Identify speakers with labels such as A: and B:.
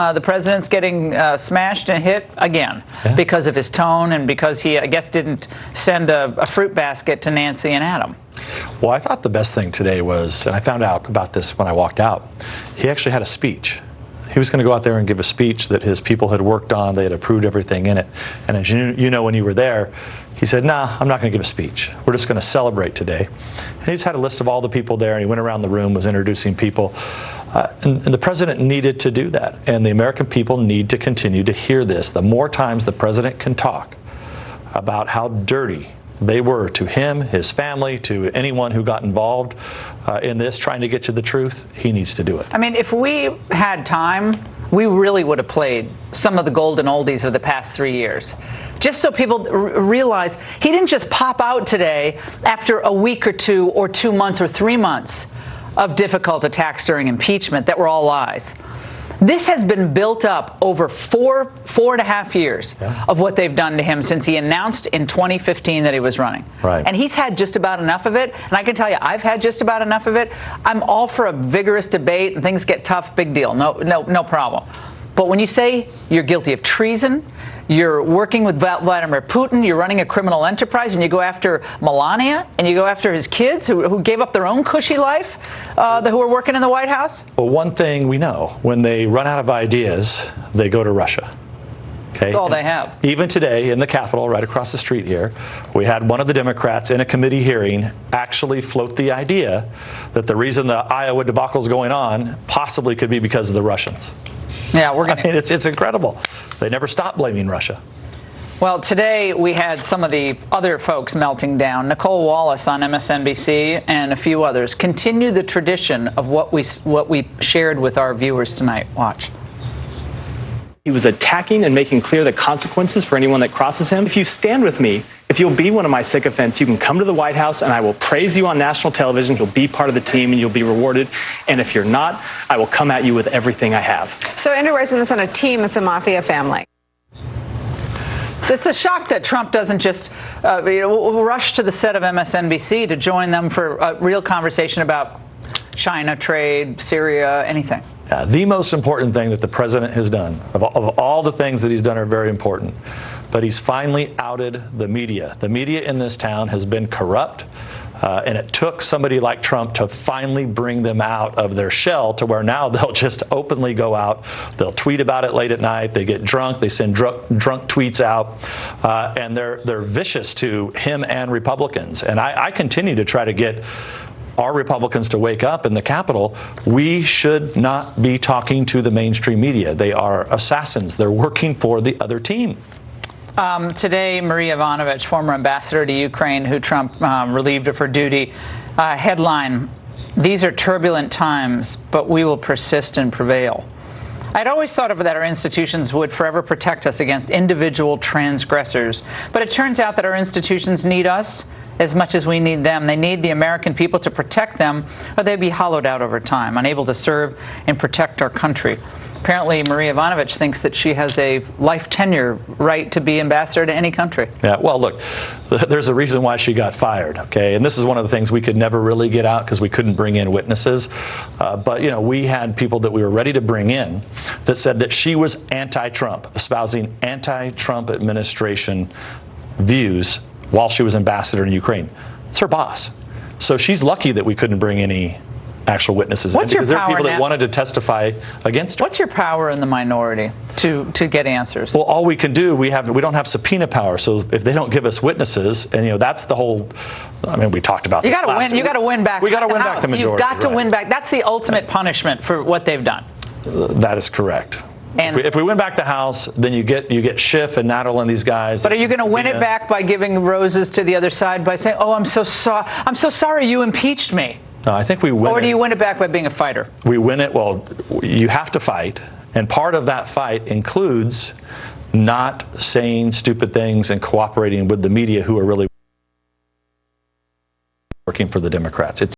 A: The president's getting smashed and hit again because of his tone and because he, I guess, didn't send a fruit basket to Nancy and Adam.
B: Well, I thought the best thing today was, and I found out about this when I walked out, he actually had a speech. He was going to go out there and give a speech that his people had worked on. They had approved everything in it. And as you know, when you were there, he said, nah, I'm not going to give a speech. We're just going to celebrate today. And he just had a list of all the people there, and he went around the room, was introducing people. And the president needed to do that. And the American people need to continue to hear this. The more times the president can talk about how dirty they were to him, his family, to anyone who got involved in this, trying to get to the truth, he needs to do it.
A: I mean, if we had time, we really would have played some of the golden oldies of the past 3 years. Just so people realize he didn't just pop out today after a week or 2 or 2 months or 3 months of difficult attacks during impeachment that were all lies. This has been built up over four and a half years of what they've done to him since he announced in 2015 that he was running.
B: Right.
A: And he's had just about enough of it. And I can tell you, I've had just about enough of it. I'm all for a vigorous debate and things get tough, big deal. No problem. But when you say you're guilty of treason, you're working with Vladimir Putin, you're running a criminal enterprise, and you go after Melania, and you go after his kids who gave up their own cushy life, who are working in the White House?
B: Well, one thing we know, when they run out of ideas, they go to Russia. Okay?
A: That's all they have.
B: Even today in the Capitol, right across the street here, we had one of the Democrats in a committee hearing actually float the idea that the reason the Iowa debacle is going on possibly could be because of the Russians.
A: Yeah, we're going
B: I mean, it's incredible. They never stop blaming Russia.
A: Well, today we had some of the other folks melting down. Nicole Wallace on MSNBC and a few others continue the tradition of what we shared with our viewers tonight. Watch.
C: He was attacking and making clear the consequences for anyone that crosses him. If you stand with me, if you'll be one of my sycophants, you can come to the White House and I will praise you on national television. You'll be part of the team and you'll be rewarded. And if you're not, I will come at you with everything I have.
D: So Andrew Weiss, when it's on a team, it's a mafia family.
A: It's a shock that Trump doesn't just rush to the set of MSNBC to join them for a real conversation about China, trade, Syria, anything.
B: The most important thing that the president has done, of all the things that he's done are very important, but he's finally outed the media. The media in this town has been corrupt, and it took somebody like Trump to finally bring them out of their shell to where now they'll just openly go out. They'll tweet about it late at night. They get drunk. They send drunk tweets out, and they're vicious to him and Republicans. And I continue to try to get our Republicans to wake up in the Capitol. We should not be talking to the mainstream media. They are assassins. They're working for the other team.
A: Today, Marie Yovanovitch, former ambassador to Ukraine, who Trump relieved of her duty, headline, "These are turbulent times, but we will persist and prevail." I'd always thought of that our institutions would forever protect us against individual transgressors, but it turns out that our institutions need us as much as we need them. They need the American people to protect them, or they'd be hollowed out over time, unable to serve and protect our country. Apparently, Marie Yovanovitch thinks that she has a life tenure right to be ambassador to any country.
B: Yeah, well, look, there's a reason why she got fired, okay? And this is one of the things we could never really get out because we couldn't bring in witnesses. But, you know, we had people that we were ready to bring in that said that she was anti-Trump, espousing anti-Trump administration views while she was ambassador in Ukraine. It's her boss. So she's lucky that we couldn't bring any actual witnesses in because there are people that wanted to testify against her.
A: What's your power in the minority to get answers?
B: Well, all we can do, we don't have subpoena power. So if they don't give us witnesses, and you know that's the whole. I mean, we talked about.
A: You got to win. You got to win back.
B: We got to win back the majority.
A: You've got to win back. That's the ultimate punishment for what they've done.
B: That is correct.
A: And
B: if we win back the House, then you get Schiff and Nadel and these guys.
A: But are you going to win it back by giving roses to the other side by saying, "Oh, I'm so sorry you impeached me"?
B: No, I think we win.
A: Or do you win it back by being a fighter?
B: We win it. Well, you have to fight, and part of that fight includes not saying stupid things and cooperating with the media, who are really working for the Democrats.